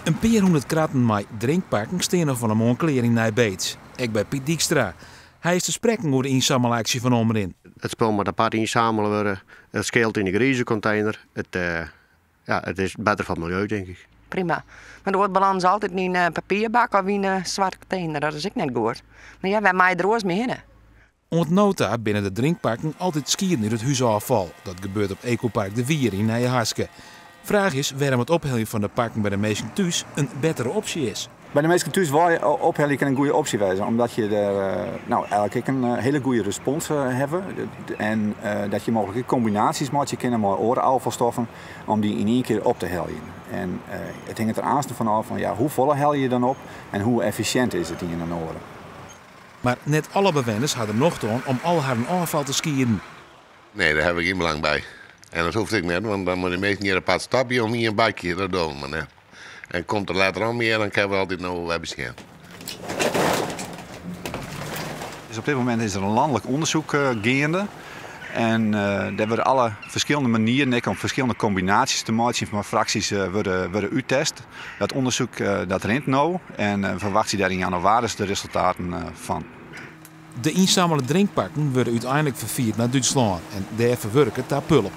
Een paar honderd kratten met drinkpakken staan nog van een moonkleding naar Beets. Ik ben Piet Dijkstra. Hij is te spreken over de inzamelactie van Ommerin. Het spul moet apart inzamelen worden. Het scheelt in de griezencontainer. Het is beter voor het milieu, denk ik. Prima. Maar er wordt balans altijd in een papierbak of in een zwarte container. Dat is ook net goed. Maar ja, wij maaien er oors mee in. Ontnota binnen de drinkpakken altijd skiën in het huisafval. Dat gebeurt op Ecopark de Wier in Nijenharske. Vraag is waarom het ophellen van de pakken bij de meesten thuis een betere optie is. Bij de meesten thuis wil je ophellen een goede optie wezen, omdat je er eigenlijk een hele goede respons hebt. En dat je mogelijk combinaties maakt je kennen met andere afvalstoffen om die in één keer op te hellen. En het hangt er aanstaan vanaf van hoe volle hel je dan op en hoe efficiënt is het in een oren. Maar net alle bewoners hadden nog doen om al haar afval te skiën. Nee, daar heb ik geen belang bij. En dat hoeft ik net, want dan moet de meesten hier een paar stapje om hier een bakje te doen. Maar nee. En komt er later aan meer, dan kunnen we altijd nog wat beschermen. Dus op dit moment is er een landelijk onderzoek gaande. En daar worden alle verschillende manieren, om verschillende combinaties te maken van fracties worden uitgetest. Dat onderzoek dat rent nu en verwacht je daar in januari de resultaten van. De inzamelde drinkpakken worden uiteindelijk vervierd naar Duitsland en daar verwerken het daar pulp.